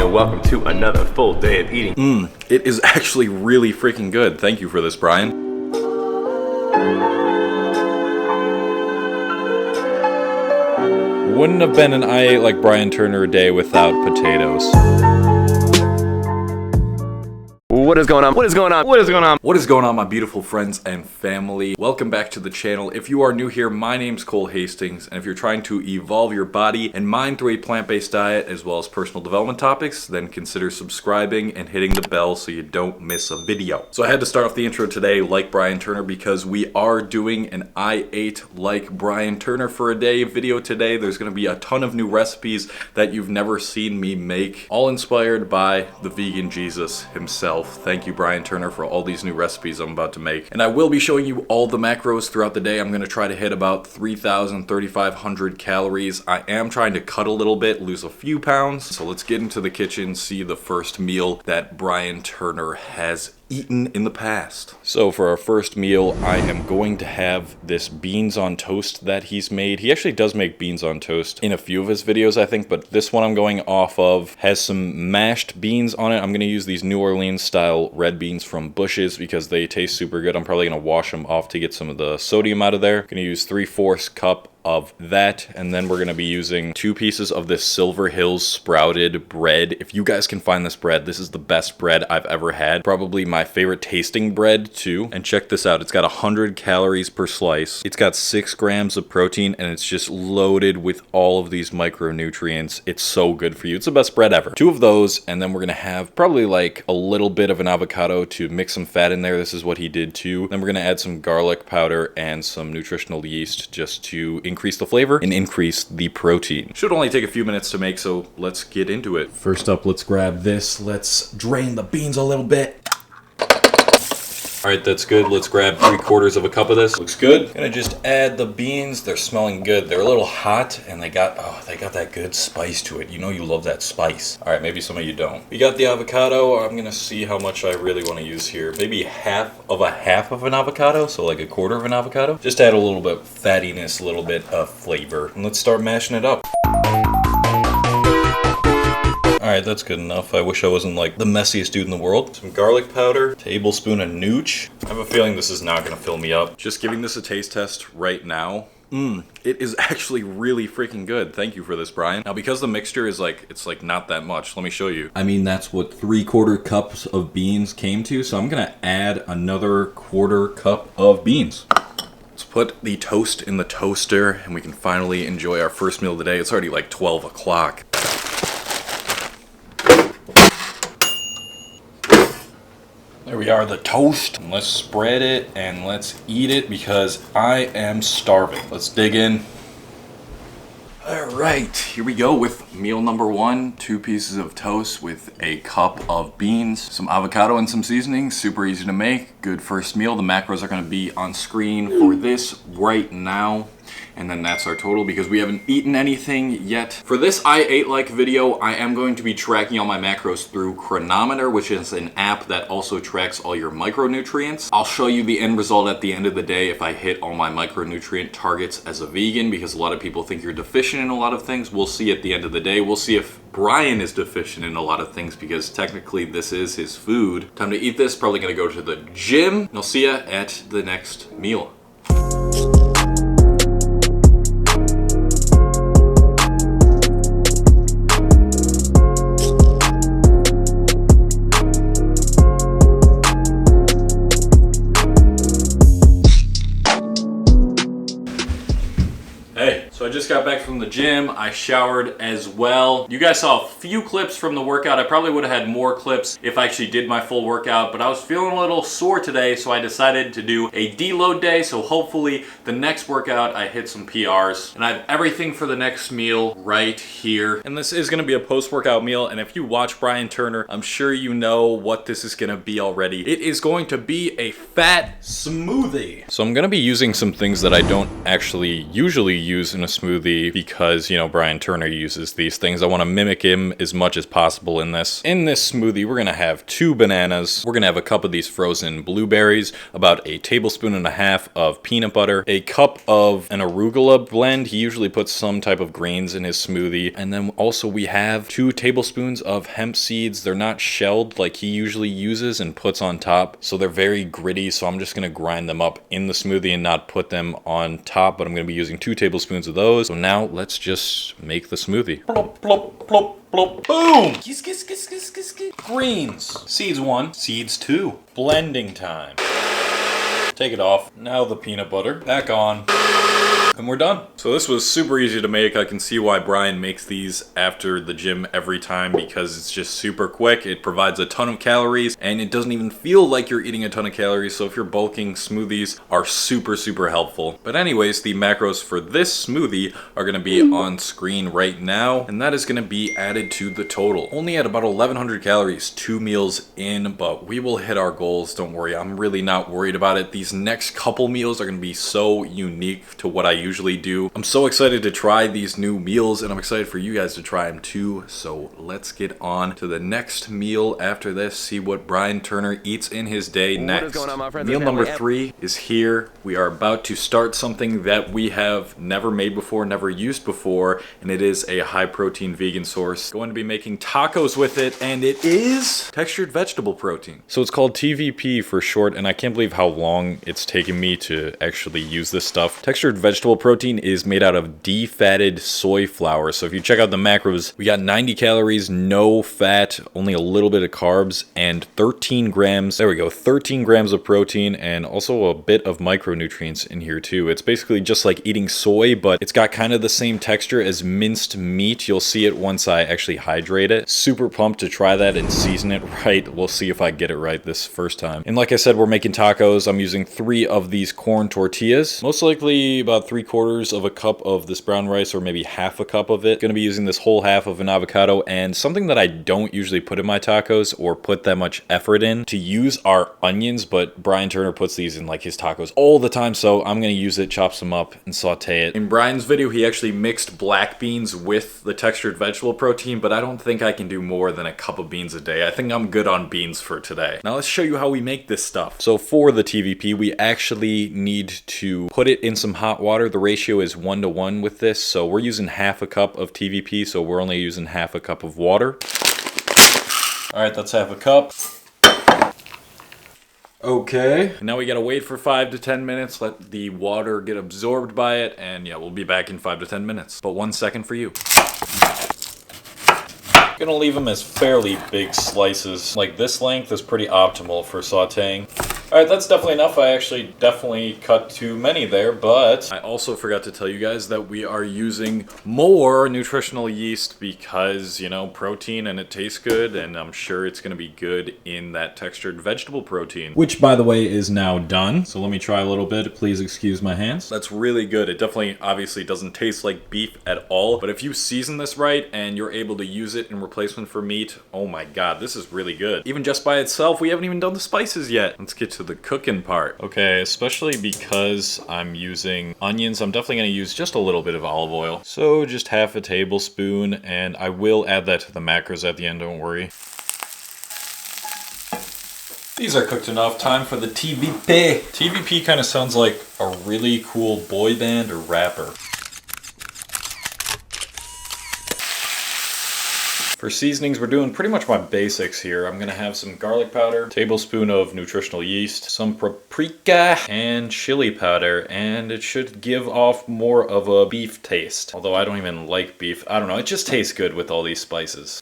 and welcome to another full day of eating. It is actually really freaking good. Thank you for this, Brian. Wouldn't have been an I Ate Like Brian Turner day without potatoes. What is going on? What is going on? What is going on? What is going on, my beautiful friends and family? Welcome back to the channel. If you are new here, my name's Cole Hastings, and if you're trying to evolve your body and mind through a plant-based diet as well as personal development topics, then consider subscribing and hitting the bell so you don't miss a video. So I had to start off the intro today like Brian Turner because we are doing an I Ate Like Brian Turner for a day video today. There's going to be a ton of new recipes that you've never seen me make, all inspired by the vegan Jesus himself. Thank you, Brian Turner, for all these new recipes I'm about to make. And I will be showing you all the macros throughout the day. I'm going to try to hit about 3,000, 3,500 calories. I am trying to cut a little bit, lose a few pounds. So let's get into the kitchen, see the first meal that Brian Turner has eaten in the past. So for our first meal, I am going to have this beans on toast that he's made. He actually does make beans on toast in a few of his videos, I think, but this one I'm going off of has some mashed beans on it. I'm going to use these New Orleans style red beans from Bush's because they taste super good. I'm probably going to wash them off to get some of the sodium out of there. Going to use 3/4 cup of that, and then we're going to be using 2 pieces of this Silver Hills sprouted bread. If you guys can find this bread, this is the best bread I've ever had. Probably my favorite tasting bread too. And check this out, it's got 100 calories per slice. It's got 6 grams of protein, and it's just loaded with all of these micronutrients. It's so good for you. It's the best bread ever. 2 of those, and then we're going to have probably like a little bit of an avocado to mix some fat in there. This is what he did too. Then we're going to add some garlic powder and some nutritional yeast just to increase the flavor and increase the protein. Should only take a few minutes to make, so let's get into it. First up, let's grab this. Let's drain the beans a little bit. All right, that's good. Let's grab 3/4 cup of this. Looks good. Gonna just add the beans. They're smelling good. They're a little hot, and they got that good spice to it. You know you love that spice. All right, maybe some of you don't. We got the avocado. I'm gonna see how much I really want to use here. Maybe half of an avocado, so like 1/4 of an avocado. Just add a little bit of fattiness, a little bit of flavor, and let's start mashing it up. Alright, that's good enough. I wish I wasn't like the messiest dude in the world. Some garlic powder, tablespoon of nooch. I have a feeling this is not gonna fill me up. Just giving this a taste test right now. It is actually really freaking good. Thank you for this, Brian. Now, because the mixture is it's not that much, let me show you. I mean, that's what 3/4 cups of beans came to, so I'm gonna add another 1/4 cup of beans. Let's put the toast in the toaster, and we can finally enjoy our first meal of the day. It's already like 12 o'clock. There we are, the toast. Let's spread it and let's eat it because I am starving. Let's dig in. All right, here we go with meal number 1. 2 pieces of toast with a cup of beans, some avocado and some seasoning. Super easy to make. Good first meal. The macros are gonna be on screen for this right now. And then that's our total because we haven't eaten anything yet. For this I Ate Like video, I am going to be tracking all my macros through Chronometer, which is an app that also tracks all your micronutrients. I'll show you the end result at the end of the day if I hit all my micronutrient targets as a vegan, because a lot of people think you're deficient in a lot of things. We'll see at the end of the day. We'll see if Brian is deficient in a lot of things because technically this is his food. Time to eat this. Probably gonna go to the gym. I'll see ya at the next meal. So I just got back from the gym. I showered as well. You guys saw a few clips from the workout. I probably would have had more clips if I actually did my full workout, but I was feeling a little sore today, so I decided to do a deload day. So hopefully the next workout I hit some PRs. And I have everything for the next meal right here. And this is gonna be a post-workout meal, and if you watch Brian Turner, I'm sure you know what this is gonna be already. It is going to be a fat smoothie. So I'm gonna be using some things that I don't actually usually use in a smoothie smoothie because, you know, Brian Turner uses these things. I want to mimic him as much as possible in this. In this smoothie, we're going to have 2 bananas. We're going to have a cup of these frozen blueberries, about a tablespoon and a half of peanut butter, a cup of an arugula blend. He usually puts some type of grains in his smoothie. And then also we have 2 tablespoons of hemp seeds. They're not shelled like he usually uses and puts on top. So they're very gritty. So I'm just going to grind them up in the smoothie and not put them on top. But I'm going to be using 2 tablespoons of those. So now let's just make the smoothie. Plop, plop, plop, plop. Boom! Kiss, kiss, kiss, kiss, kiss, kiss. Greens. Seeds 1, seeds 2. Blending time. Take it off. Now the peanut butter. Back on. And we're done. So this was super easy to make. I can see why Brian makes these after the gym every time, because it's just super quick. It provides a ton of calories and it doesn't even feel like you're eating a ton of calories. So if you're bulking, smoothies are super, super helpful. But anyways, the macros for this smoothie are going to be on screen right now. And that is going to be added to the total. Only at about 1,100 calories, 2 meals in, but we will hit our goals. Don't worry. I'm really not worried about it. These next couple meals are going to be so unique to what I usually do. I'm so excited to try these new meals, and I'm excited for you guys to try them too. So let's get on to the next meal after this, see what Brian Turner eats in his day next. What is going on, my friends? Meal number 3 is here. We are about to start something that we have never made before, never used before, and it is a high protein vegan source. Going to be making tacos with it, and it is textured vegetable protein. So it's called TVP for short, and I can't believe how long it's taken me to actually use this stuff. Textured vegetable protein is made out of defatted soy flour. So if you check out the macros, we got 90 calories, no fat, only a little bit of carbs, and 13 grams, there we go, 13 grams of protein, and also a bit of micronutrients in here too. It's basically just like eating soy, but it's got kind of the same texture as minced meat. You'll see it once I actually hydrate it. Super pumped to try that and season it right. We'll see if I get it right this first time. And like I said, we're making tacos. I'm using 3 of these corn tortillas, most likely about 3/4 of a cup of this brown rice, or maybe half a cup of it. Gonna be using this whole half of an avocado, and something that I don't usually put in my tacos or put that much effort in to use are onions, but Brian Turner puts these in like his tacos all the time, so I'm gonna use it, chop some up, and saute it. In Brian's video, he actually mixed black beans with the textured vegetable protein, but I don't think I can do more than a cup of beans a day. I think I'm good on beans for today. Now let's show you how we make this stuff. So for the TVP, we actually need to put it in some hot water. The ratio is 1:1 with this, so we're using half a cup of TVP, so we're only using half a cup of water. All right, that's half a cup. Okay, now we gotta wait for 5 to 10 minutes, let the water get absorbed by it, and yeah, we'll be back in 5 to 10 minutes. But 1 second for you. Gonna leave them as fairly big slices. Like this length is pretty optimal for sauteing. Alright, that's definitely enough. I actually definitely cut too many there, but I also forgot to tell you guys that we are using more nutritional yeast because, you know, protein and it tastes good, and I'm sure it's going to be good in that textured vegetable protein. Which, by the way, is now done. So let me try a little bit. Please excuse my hands. That's really good. It definitely, obviously, doesn't taste like beef at all, but if you season this right and you're able to use it in replacement for meat, oh my god, this is really good. Even just by itself, we haven't even done the spices yet. Let's get to the cooking part. Okay, especially because I'm using onions, I'm definitely going to use just a little bit of olive oil. So just half a tablespoon, and I will add that to the macros at the end, don't worry. These are cooked enough. Time for the TVP. TVP kind of sounds like a really cool boy band or rapper. For seasonings, we're doing pretty much my basics here. I'm gonna have some garlic powder, tablespoon of nutritional yeast, some paprika, and chili powder, and it should give off more of a beef taste. Although I don't even like beef. I don't know, it just tastes good with all these spices.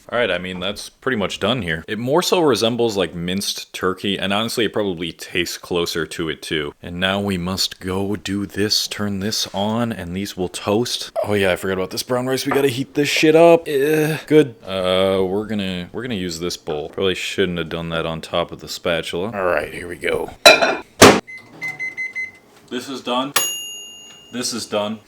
Alright, I mean, that's pretty much done here. It more so resembles like minced turkey, and honestly, it probably tastes closer to it too. And now we must go do this, turn this on, and these will toast. Oh yeah, I forgot about this brown rice. We gotta heat this shit up. Good. We're gonna use this bowl. Probably shouldn't have done that on top of the spatula. Alright, here we go. This is done. This is done.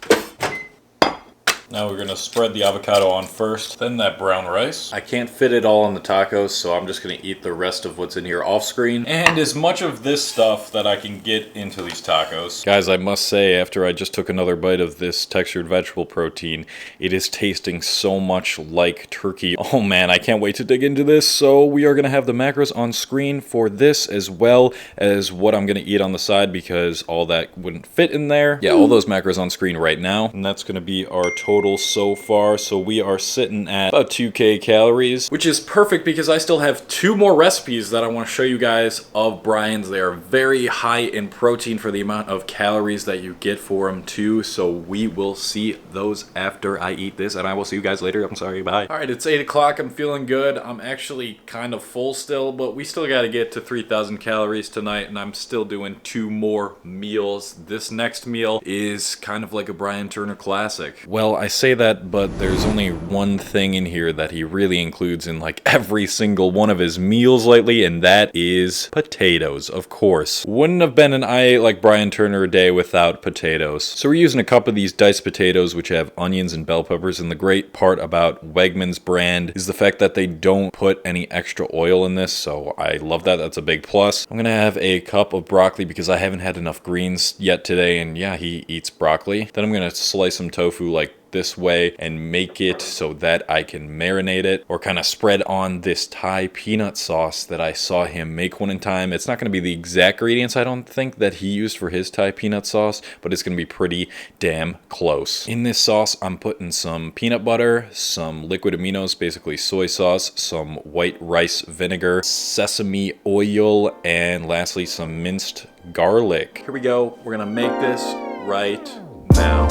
Now we're gonna spread the avocado on first, then that brown rice. I can't fit it all on the tacos, so I'm just gonna eat the rest of what's in here off screen. And as much of this stuff that I can get into these tacos. Guys, I must say, after I just took another bite of this textured vegetable protein, it is tasting so much like turkey. Oh man, I can't wait to dig into this. So we are gonna have the macros on screen for this, as well as what I'm gonna eat on the side, because all that wouldn't fit in there. Yeah, all those macros on screen right now. And that's gonna be our total so far. So we are sitting at about 2K calories, which is perfect because I still have 2 more recipes that I want to show you guys of Brian's. They are very high in protein for the amount of calories that you get for them too. So we will see those after I eat this, and I will see you guys later. I'm sorry, bye. All right, it's 8 o'clock. I'm feeling good. I'm actually kind of full still, but we still got to get to 3,000 calories tonight, and I'm still doing 2 more meals. This next meal is kind of like a Brian Turner classic. Well, I say that, but there's only one thing in here that he really includes in like every single one of his meals lately, and that is potatoes, of course. Wouldn't have been an I like Brian Turner day without potatoes. So we're using a cup of these diced potatoes, which have onions and bell peppers, and the great part about Wegmans brand is the fact that they don't put any extra oil in this, so I love that. That's a big plus. I'm gonna have a cup of broccoli because I haven't had enough greens yet today, and yeah, he eats broccoli. Then I'm gonna slice some tofu like this way and make it so that I can marinate it, or kind of spread on this Thai peanut sauce that I saw him make one in time. It's not going to be the exact ingredients, I don't think, that he used for his Thai peanut sauce, but it's going to be pretty damn close. In this sauce, I'm putting some peanut butter, some liquid aminos, basically soy sauce, some white rice vinegar, sesame oil, and lastly some minced garlic. Here we go. We're going to make this right now.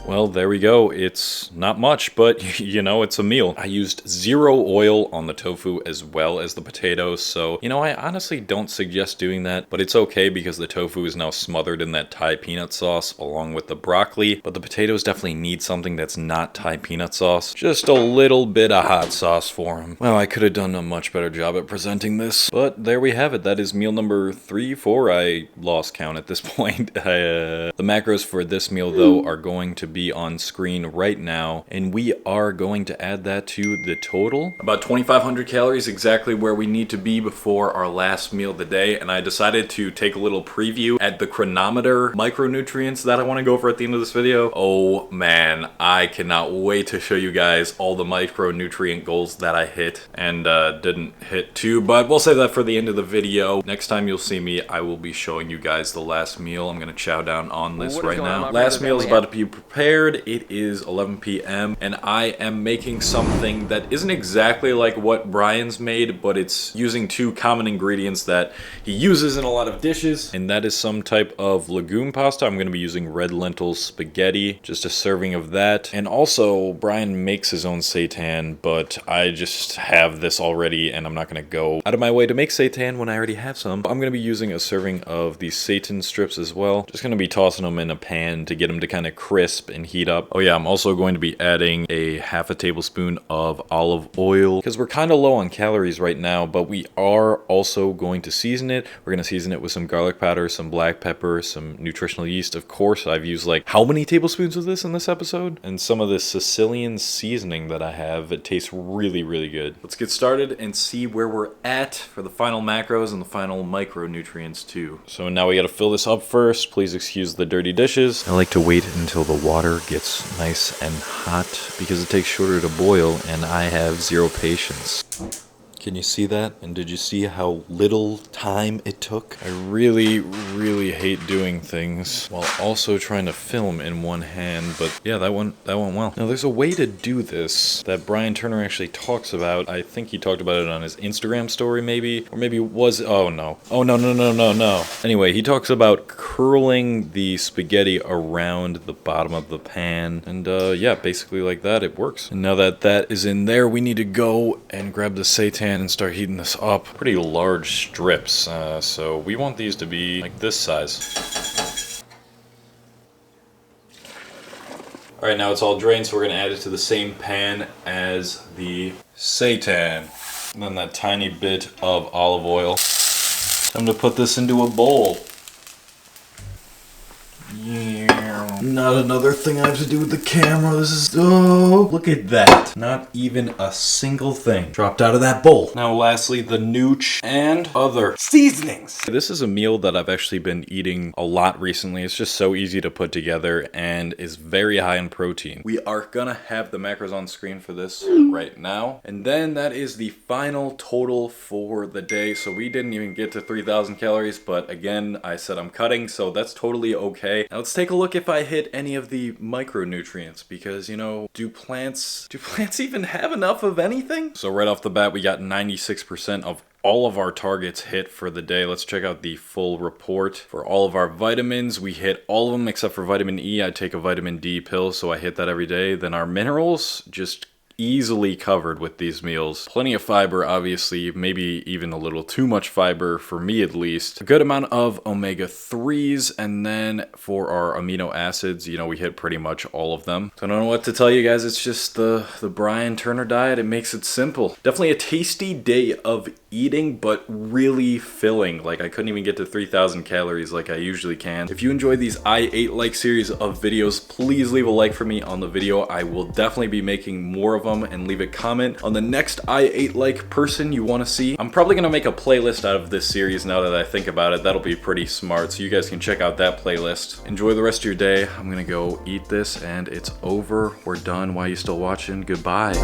Well, there we go. It's not much, but you know, it's a meal. I used 0 oil on the tofu as well as the potatoes, so you know, I honestly don't suggest doing that, but it's okay because the tofu is now smothered in that Thai peanut sauce along with the broccoli, but the potatoes definitely need something that's not Thai peanut sauce. Just a little bit of hot sauce for them. Well, I could have done a much better job at presenting this, but there we have it. That is meal number 3, 4. I lost count at this point. The macros for this meal, though, are going to be on screen right now, and we are going to add that to the total. About 2,500 calories, exactly where we need to be before our last meal of the day, and I decided to take a little preview at the chronometer micronutrients that I want to go over at the end of this video. Oh man, I cannot wait to show you guys all the micronutrient goals that I hit and didn't hit too, but we'll save that for the end of the video. Next time you'll see me, I will be showing you guys the last meal. I'm gonna chow down on this right now. Last meal is about to be prepared. It is 11 p.m. and I am making something that isn't exactly like what Brian's made, but it's using 2 common ingredients that he uses in a lot of dishes, and that is some type of legume pasta. I'm going to be using red lentil spaghetti, just a serving of that. And also, Brian makes his own seitan, but I just have this already, and I'm not going to go out of my way to make seitan when I already have some. I'm going to be using a serving of these seitan strips as well. Just going to be tossing them in a pan to get them to kind of crisp and heat up. Oh yeah, I'm also going to be adding a half a tablespoon of olive oil because we're kind of low on calories right now, but we are also going to season it. We're going to season it with some garlic powder, some black pepper, some nutritional yeast. Of course, I've used like how many tablespoons of this in this episode? And some of this Sicilian seasoning that I have. It tastes really, really good. Let's get started and see where we're at for the final macros and the final micronutrients too. So now we got to fill this up first. Please excuse the dirty dishes. I like to wait until the water gets nice and hot because it takes shorter to boil, and I have 0 patience. Can you see that? And did you see how little time it took? I really, really hate doing things while also trying to film in one hand, but yeah, that went well. Now, there's a way to do this that Brian Turner actually talks about. I think he talked about it on his Instagram story, maybe, or maybe it was, oh no. Oh, no. Anyway, he talks about curling the spaghetti around the bottom of the pan, and yeah, basically like that, it works. And now that that is in there, we need to go and grab the seitan pan and start heating this up. Pretty large strips, so we want these to be like this size. Alright, now it's all drained, so we're going to add it to the same pan as the seitan. And then that tiny bit of olive oil. Time to put this into a bowl. Yeah. Not another thing I have to do with the camera. This is, oh, look at that. Not even a single thing dropped out of that bowl. Now lastly, the nooch and other seasonings. This is a meal that I've actually been eating a lot recently. It's just so easy to put together and is very high in protein. We are gonna have the macros on screen for this right now. And then that is the final total for the day. So we didn't even get to 3,000 calories, but again, I said I'm cutting, so that's totally okay. Now let's take a look if I hit any of the micronutrients, because, you know, do plants even have enough of anything? So right off the bat, we got 96% of all of our targets hit for the day. Let's check out the full report. For all of our vitamins, we hit all of them except for vitamin E. I take a vitamin D pill, so I hit that every day. Then our minerals, just easily covered with these meals. Plenty of fiber, obviously, maybe even a little too much fiber for me at least. A good amount of omega-3s, and then for our amino acids, you know, we hit pretty much all of them. So I don't know what to tell you guys, it's just the Brian Turner diet. It makes it simple. Definitely a tasty day of eating, but really filling. Like, I couldn't even get to 3,000 calories like I usually can. If you enjoy these I Ate Like series of videos, please leave a like for me on the video. I will definitely be making more of them, and leave a comment on the next I Ate Like person you want to see. I'm probably going to make a playlist out of this series now that I think about it. That'll be pretty smart, so you guys can check out that playlist. Enjoy the rest of your day. I'm going to go eat this, and it's over. We're done. Why are you still watching? Goodbye.